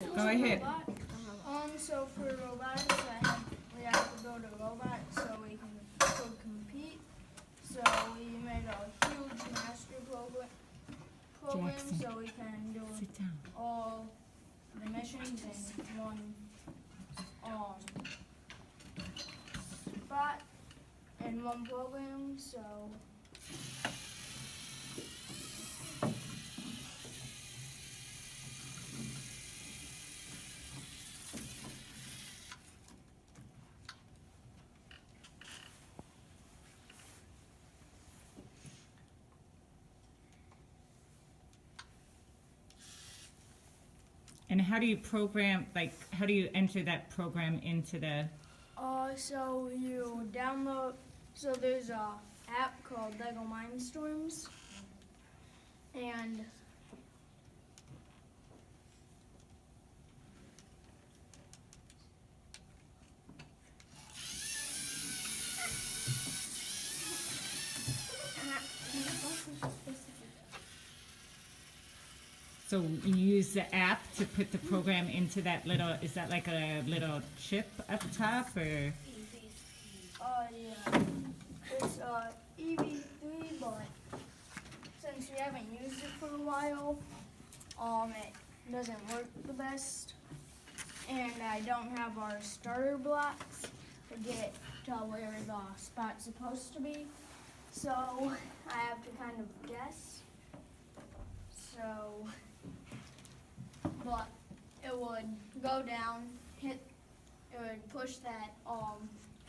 Go ahead. So for robotics, we have to build a robot so we can could compete. So we made a huge master program Jackson, so we can do sit down. all the missions in one spot in one program. So And how do you program, like, how do you enter that program into the, so you download. So there's a app called Lego Mindstorms, and so you use the app to put the program into that little, is that like a little chip up top or? yeah, it's EV3, but since we haven't used it for a while, it doesn't work the best, and I don't have our starter blocks to get to where the spot's supposed to be, so I have to kind of guess. So, but it would go down, it would push that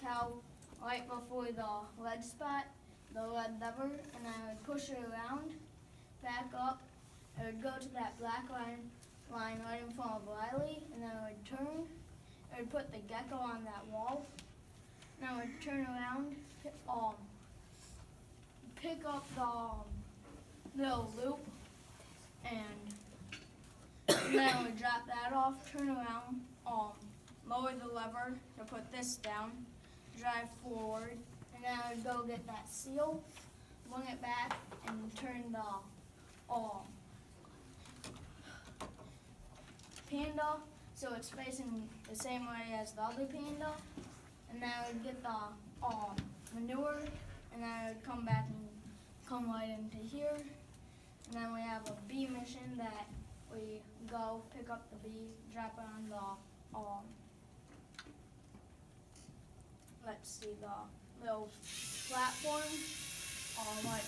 cow right before the lead spot, the lead lever, and I would push it around, back up. It would go to that black line right in front of Riley, and then it would turn. It would put the gecko on that wall, and I would turn around, pick up the little loop, and then I would drop that off, turn around, lower the lever to put this down, drive forward, and then I would go get that seal, bring it back, and turn the panda so it's facing the same way as the other panda, and then I would get the manure, and then I would come back and come right into here, and then we have a bee mission that we go pick up the bee, drop it on the let's see, the little platform right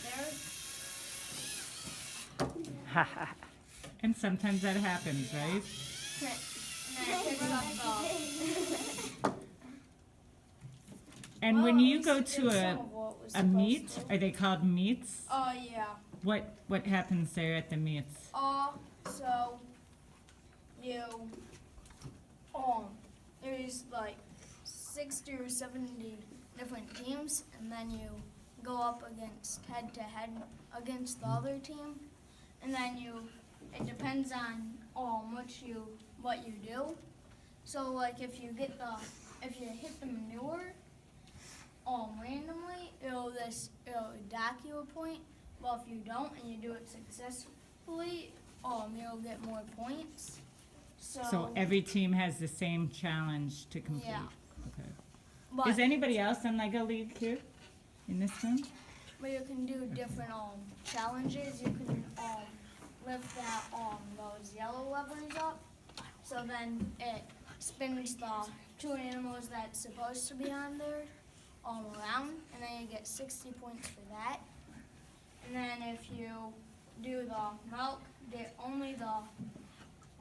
there. And sometimes that happens, right? And then it picks up the And when you go it to did some of what it was a supposed meet, to. are they called meets? Yeah. What happens there at the meets? So you there's like 60 or 70 different teams, and then you go up against head to head against the other team, and then it depends on what you do. So like if you hit the manure randomly, it'll dock you a point. Well, if you don't and you do it successfully, you'll get more points. So every team has the same challenge to complete? Yeah. Okay. But, Is anybody else on Lego League here in this room? but you can do different challenges. You can lift that those yellow levers up, so then it spins the two animals that's supposed to be on there around, and then you get 60 points for that. And then if you do the milk, get only the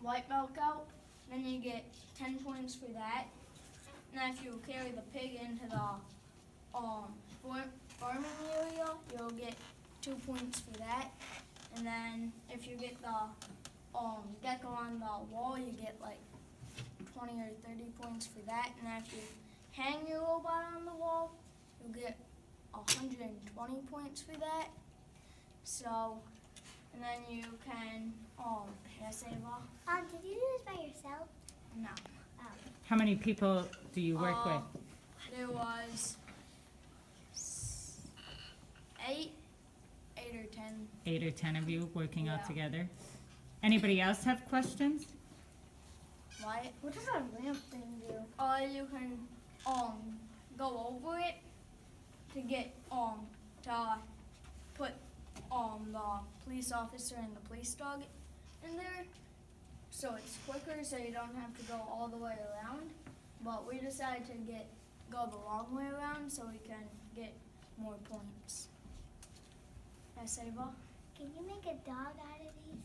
white milk out, then you get 10 points for that. And then if you carry the pig into the farming area, you'll get 2 points for that. And then if you get the gecko on the wall, you get like 20 or 30 points for that. And then if you hang your robot on the wall, you'll get 120 points for that. So, and then you can, pass it off. Did you do this by yourself? No. How many people do you work with? There was 8 or 10. 8 or 10 of you working all Yeah. together? Anybody else have questions? fly it. What does that ramp thing do? You can go over it to get to put the police officer and the police dog in there, so it's quicker, so you don't have to go all the way around. But we decided to go the long way around so we can get more points. Yes, Ava? Can you make a dog out of these?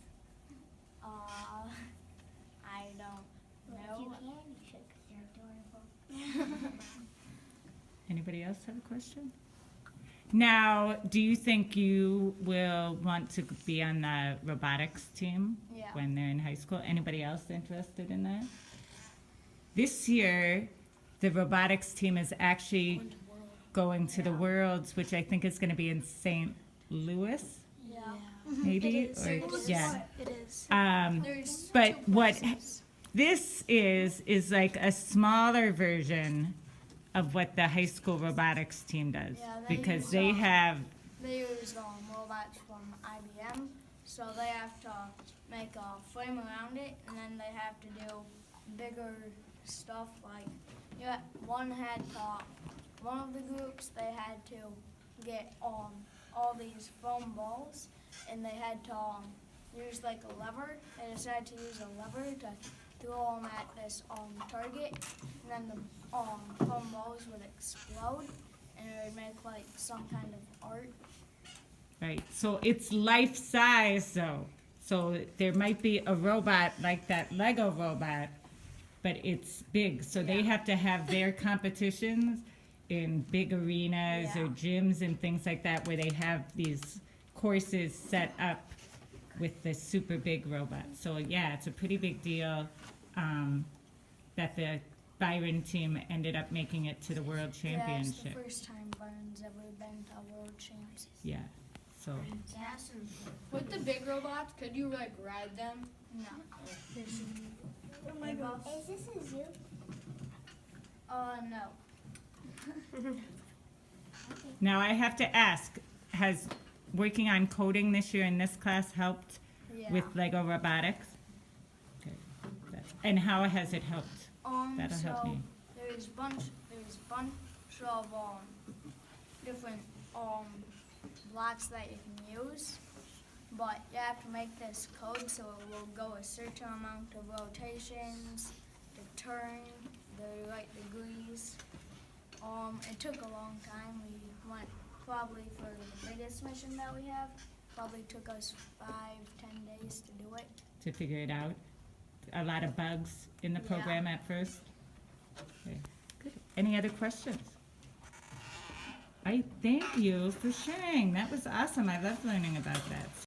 I don't Well, if you know. can, you should, because they're adorable. Anybody else have a question? Now, do you think you will want to be on the robotics team Yeah. when they're in high school? Anybody else interested in that? This year, the robotics team is actually going to the Yeah. Worlds, which I think is going to be in St. Louis, Yeah. maybe? It is. Or, It is. yeah. It is. There's But two what places. this is like a smaller version of what the high school robotics team does, Yeah, they because use, they have They use robots from IBM, so they have to make a frame around it, and then they have to do bigger stuff. Like, one of the groups, they had to get all these foam balls, and they had to use like a lever. They decided to use a lever to throw them at this target, and then the foam balls would explode, and it would make like some kind of art. right. So it's life size, though. So there might be a robot like that Lego robot, but it's big. So they Yeah. have to have their competitions in big arenas or Yeah. gyms and things like that, where they have these courses set up with the super big robot. So yeah, it's a pretty big deal that the Byron team ended up making it to the World Yeah, it's the Championship. first time Byron's ever been to World Champs. Yeah. So With the big robots, could you like ride them? No. Oh my God. Is this a zoo? No. now I have to ask, has working on coding this year in this class helped Yeah. with Lego robotics? Okay. And how has it helped? That'll so help me. there's bunch of different blocks that you can use, but you have to make this code so it will go a certain amount of rotations, to turn, the right degrees. It took a long time. We went probably for the biggest mission that we have. Probably took us 5-10 days to do it. To figure it out? A lot of bugs in the Yeah. program at first? Okay, good. Any other questions? I thank you for sharing. That was awesome. I love learning about that.